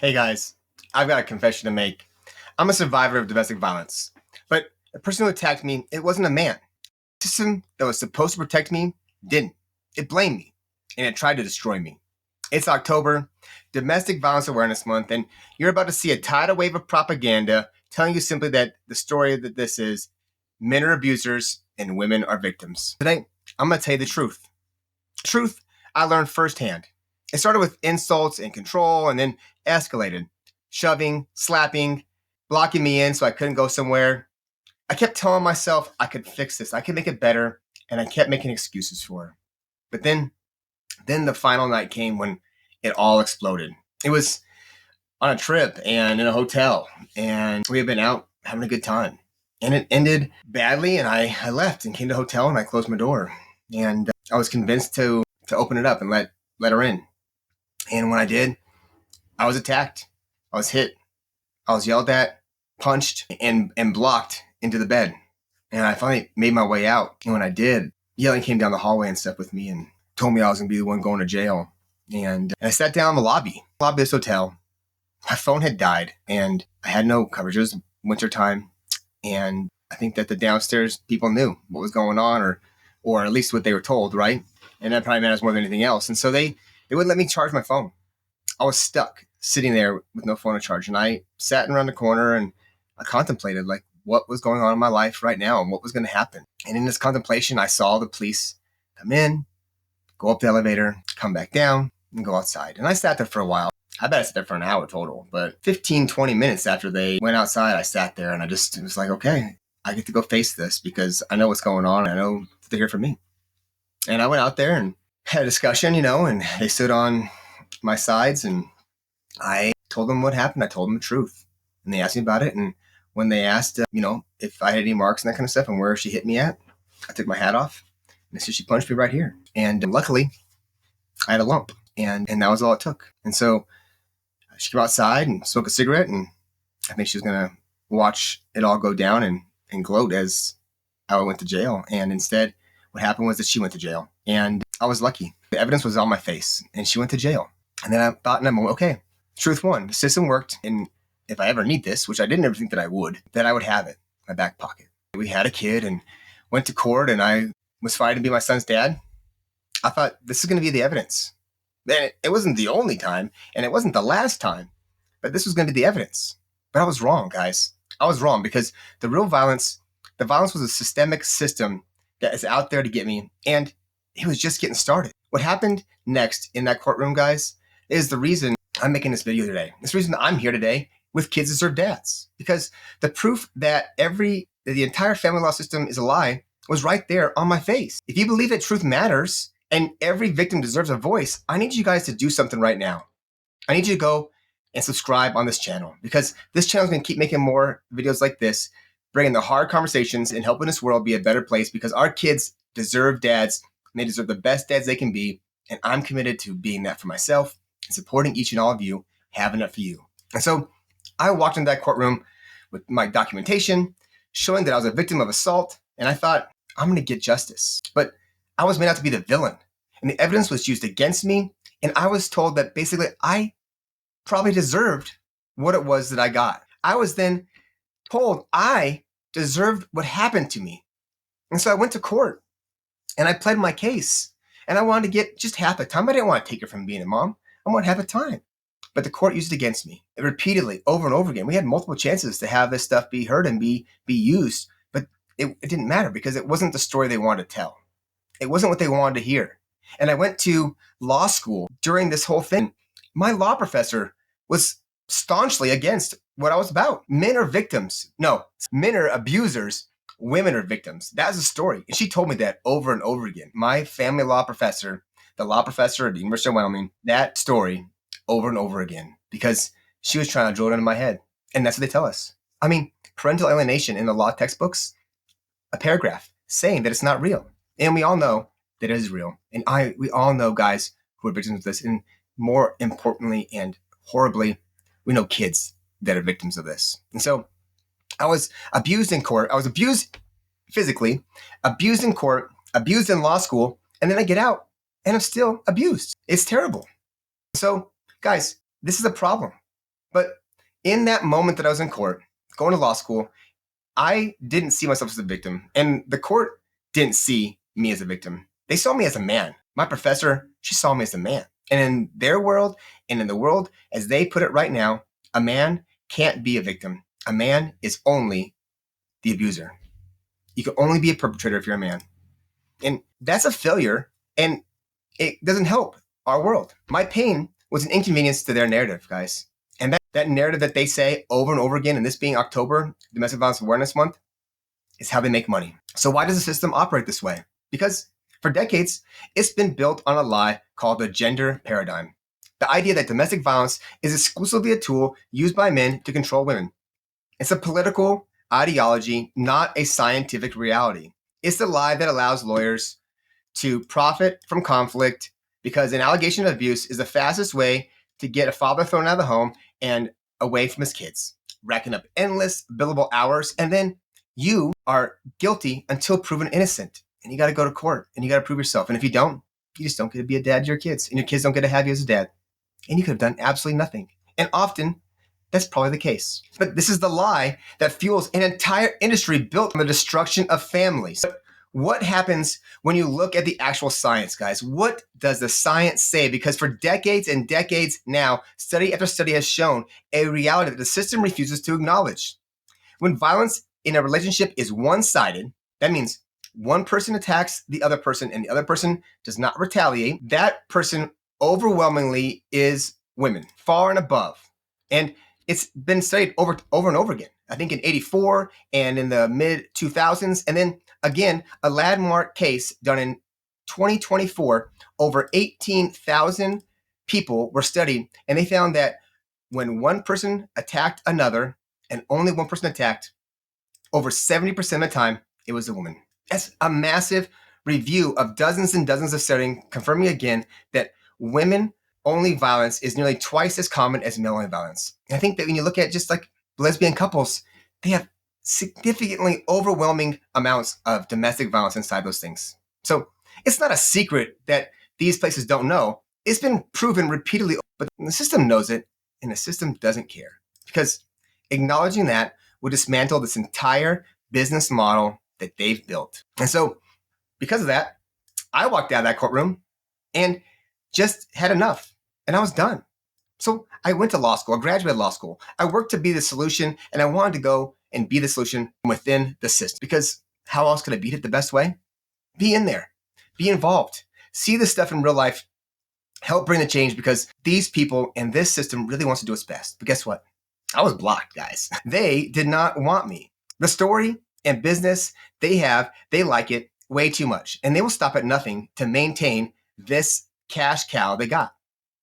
Hey guys, I've got a confession to make. I'm a survivor of domestic violence, but the person who attacked me, it wasn't a man. The system that was supposed to protect me didn't. It blamed me, and it tried to destroy me. It's October, Domestic Violence Awareness Month, and you're about to see a tidal wave of propaganda telling you simply that the story that this is men are abusers and women are victims. Today, I'm going to tell you the truth. Truth I learned firsthand. It started with insults and control and then escalated. Shoving, slapping, blocking me in so I couldn't go somewhere. I kept telling myself I could fix this, I could make it better, and I kept making excuses for it. But then the final night came when it all exploded. It was on a trip and in a hotel, and we had been out having a good time. And it ended badly, and I left and came to the hotel and I closed my door. And I was convinced to open it up and let her in. And when I did, I was attacked. I was hit. I was yelled at, punched, and blocked into the bed. And I finally made my way out. And when I did, yelling came down the hallway and stepped with me and told me I was going to be the one going to jail. And I sat down in the lobby of this hotel. My phone had died, and I had no coverage. It was wintertime. And I think that the downstairs people knew what was going on, or at least what they were told, right? And that probably matters more than anything else. And so they wouldn't let me charge my phone. I was stuck sitting there with no phone to charge. And I sat around the corner and I contemplated like what was going on in my life right now and what was going to happen. And in this contemplation, I saw the police come in, go up the elevator, come back down, and go outside. And I sat there for a while. I bet I sat there for an hour total. But 15, 20 minutes after they went outside, I sat there and it was like, okay, I get to go face this because I know what's going on. And I know they're here for me. And I went out there and had a discussion, and they stood on my sides and I told them what happened. I told them the truth. And they asked me about it. And when they asked, if I had any marks and that kind of stuff and where she hit me at, I took my hat off and they said she punched me right here. And luckily, I had a lump. And that was all it took. And so she came outside and smoked a cigarette. And I think she was going to watch it all go down and gloat as I went to jail. And instead, what happened was that she went to jail. And I was lucky. The evidence was on my face. And she went to jail. And then I thought in a moment, okay, truth won. The system worked. And if I ever need this, which I didn't ever think that I would have it in my back pocket. We had a kid and went to court and I was fighting to be my son's dad. I thought this is going to be the evidence. And it wasn't the only time and it wasn't the last time, but this was going to be the evidence. But I was wrong, guys. I was wrong because the violence was a systemic system that is out there to get me. And it was just getting started. What happened next in that courtroom, guys, is the reason I'm making this video today. It's the reason I'm here today with kids deserve dads. Because the proof that the entire family law system is a lie was right there on my face. If you believe that truth matters and every victim deserves a voice, I need you guys to do something right now. I need you to go and subscribe on this channel because this channel is going to keep making more videos like this, bringing the hard conversations and helping this world be a better place because our kids deserve dads and they deserve the best dads they can be. And I'm committed to being that for myself and supporting each and all of you, having it for you. And so I walked into that courtroom with my documentation showing that I was a victim of assault. And I thought, I'm going to get justice. But I was made out to be the villain. And the evidence was used against me. And I was told that basically I probably deserved what it was that I got. I was then told I deserved what happened to me. And so I went to court and I pled my case. And I wanted to get just half the time. I didn't want to take it from being a mom. I wanted half the time. But the court used it against me repeatedly, over and over again. We had multiple chances to have this stuff be heard and be used. But it didn't matter because it wasn't the story they wanted to tell. It wasn't what they wanted to hear. And I went to law school during this whole thing. My law professor was staunchly against what I was about. Men are victims. No, men are abusers. Women are victims. That's the story. And she told me that over and over again. My family law professor, the law professor at the University of Wyoming, that story over and over again because she was trying to drill it into my head. And that's what they tell us. I mean, parental alienation in the law textbooks, a paragraph saying that it's not real. And we all know that it is real. And we all know guys who are victims of this. And more importantly and horribly, we know kids that are victims of this. And so I was abused in court. I was abused physically, abused in court, abused in law school. And then I get out and I'm still abused. It's terrible. So guys, this is a problem. But in that moment that I was in court, going to law school, I didn't see myself as a victim. And the court didn't see me as a victim. They saw me as a man. My professor, she saw me as a man. And in their world and in the world, as they put it right now, a man can't be a victim. A man is only the abuser. You can only be a perpetrator if you're a man. And that's a failure. And it doesn't help our world. My pain was an inconvenience to their narrative, guys. And that narrative that they say over and over again, and this being October, Domestic Violence Awareness Month, is how they make money. So why does the system operate this way? Because for decades, it's been built on a lie called the gender paradigm. The idea that domestic violence is exclusively a tool used by men to control women. It's a political ideology, not a scientific reality. It's the lie that allows lawyers to profit from conflict because an allegation of abuse is the fastest way to get a father thrown out of the home and away from his kids, racking up endless billable hours, and then you are guilty until proven innocent. And you got to go to court and you got to prove yourself. And if you don't, you just don't get to be a dad to your kids, and your kids don't get to have you as a dad. And you could have done absolutely nothing. And often, that's probably the case. But this is the lie that fuels an entire industry built on the destruction of families. But what happens when you look at the actual science, guys? What does the science say? Because for decades and decades now, study after study has shown a reality that the system refuses to acknowledge. When violence in a relationship is one-sided, that means one person attacks the other person and the other person does not retaliate. That person overwhelmingly is women, far and above. And it's been studied over and over again. I think in 84 and in the mid 2000s. And then again, a landmark case done in 2024, over 18,000 people were studied. And they found that when one person attacked another and only one person attacked, over 70% of the time, it was a woman. That's a massive review of dozens and dozens of studying, confirming again that women-only violence is nearly twice as common as male-only violence. And I think that when you look at just like lesbian couples, they have significantly overwhelming amounts of domestic violence inside those things. So it's not a secret that these places don't know. It's been proven repeatedly, but the system knows it, and the system doesn't care. Because acknowledging that would dismantle this entire business model that they've built. And so because of that, I walked out of that courtroom and just had enough, and I was done. So I went to law school, I graduated law school. I worked to be the solution, and I wanted to go and be the solution within the system. Because how else could I beat it the best way? Be in there, be involved, see this stuff in real life, help bring the change, because these people and this system really wants to do its best. But guess what? I was blocked, guys. They did not want me. The story and business they like it way too much. And they will stop at nothing to maintain this cash cow they got.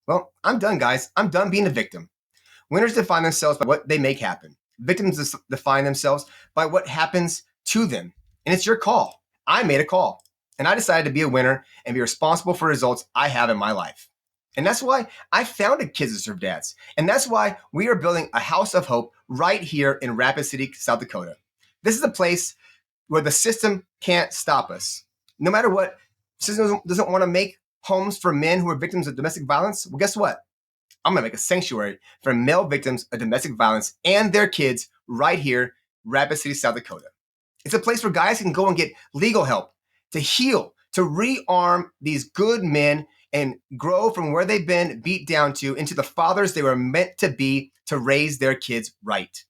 Well, I'm done, guys. I'm done being a victim. Winners define themselves by what they make happen. Victims define themselves by what happens to them. And it's your call. I made a call. And I decided to be a winner and be responsible for results I have in my life. And that's why I founded Kids That Serve Dads. And that's why we are building a house of hope right here in Rapid City, South Dakota. This is a place where the system can't stop us. No matter what, the system doesn't want to make homes for men who are victims of domestic violence. Well, guess what? I'm going to make a sanctuary for male victims of domestic violence and their kids right here, Rapid City, South Dakota. It's a place where guys can go and get legal help to heal, to rearm these good men and grow from where they've been beat down to into the fathers they were meant to be to raise their kids right.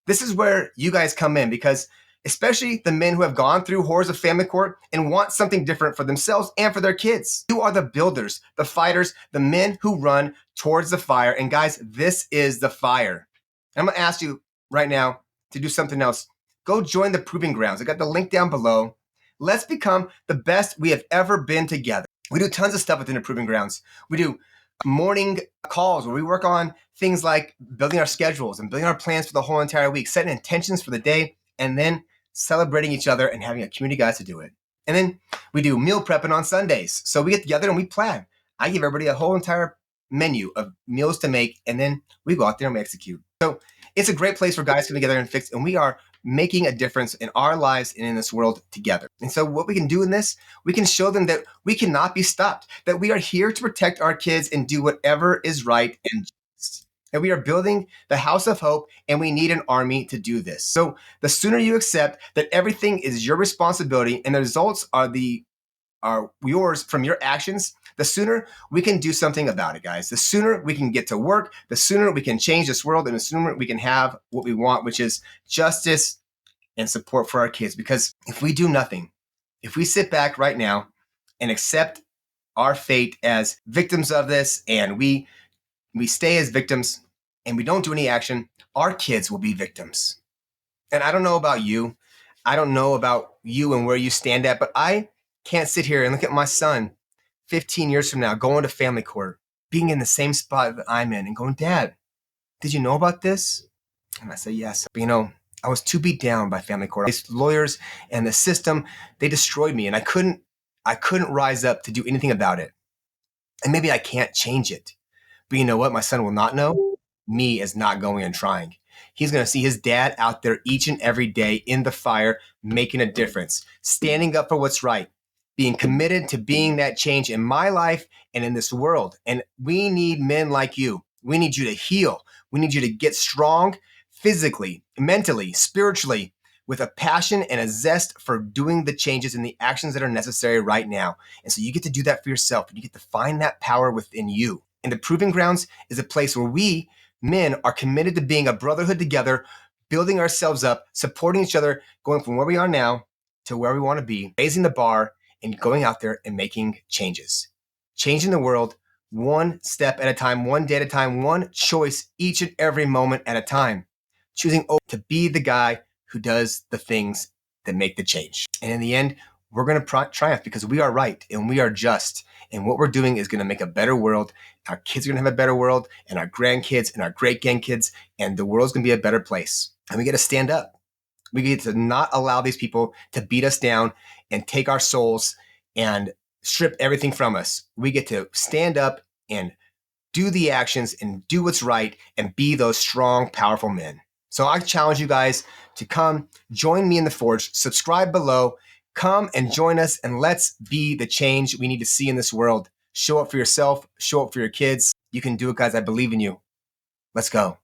This is where you guys come in, because especially the men who have gone through horrors of family court and want something different for themselves and for their kids. You are the builders, the fighters, the men who run towards the fire. And guys, this is the fire. And I'm going to ask you right now to do something else. Go join the Proving Grounds. I got the link down below. Let's become the best we have ever been together. We do tons of stuff within the Proving Grounds. We do morning calls where we work on things like building our schedules and building our plans for the whole entire week, setting intentions for the day, and then celebrating each other and having a community of guys to do it. And then we do meal prepping on Sundays. So we get together and we plan. I give everybody a whole entire menu of meals to make, and then we go out there and we execute. So it's a great place where guys come together and fix, and we are making a difference in our lives and in this world together. And so what we can do in this, we can show them that we cannot be stopped, that we are here to protect our kids and do whatever is right and just. And we are building the house of hope, and we need an army to do this. So the sooner you accept that everything is your responsibility and the results are yours from your actions, the sooner we can do something about it, guys. The sooner we can get to work, the sooner we can change this world, and the sooner we can have what we want, which is justice and support for our kids. Because if we do nothing, if we sit back right now and accept our fate as victims of this, and we stay as victims and we don't do any action, our kids will be victims. And I don't know about you. I don't know about you and where you stand at, but I can't sit here and look at my son 15 years from now going to family court, being in the same spot that I'm in and going, Dad, did you know about this? And I say, yes. But I was too beat down by family court. These lawyers and the system, they destroyed me, and I couldn't rise up to do anything about it. And maybe I can't change it. But you know what? My son will not know. Me as not going and trying. He's going to see his dad out there each and every day in the fire, making a difference, standing up for what's right, being committed to being that change in my life and in this world. And we need men like you. We need you to heal. We need you to get strong physically, mentally, spiritually, with a passion and a zest for doing the changes and the actions that are necessary right now. And so you get to do that for yourself, and you get to find that power within you. And the Proving Grounds is a place where we men are committed to being a brotherhood together, building ourselves up, supporting each other, going from where we are now to where we want to be, raising the bar, and going out there and making changes. Changing the world one step at a time, one day at a time, one choice each and every moment at a time. Choosing to be the guy who does the things that make the change. And in the end, we're going to triumph because we are right and we are just. And what we're doing is going to make a better world. Our kids are going to have a better world, and our grandkids and our great-grandkids, and the world's going to be a better place. And we get to stand up. We get to not allow these people to beat us down and take our souls and strip everything from us. We get to stand up and do the actions and do what's right and be those strong, powerful men. So I challenge you guys to come join me in the Forge. Subscribe below. Come and join us, and let's be the change we need to see in this world. Show up for yourself. Show up for your kids. You can do it, guys. I believe in you. Let's go.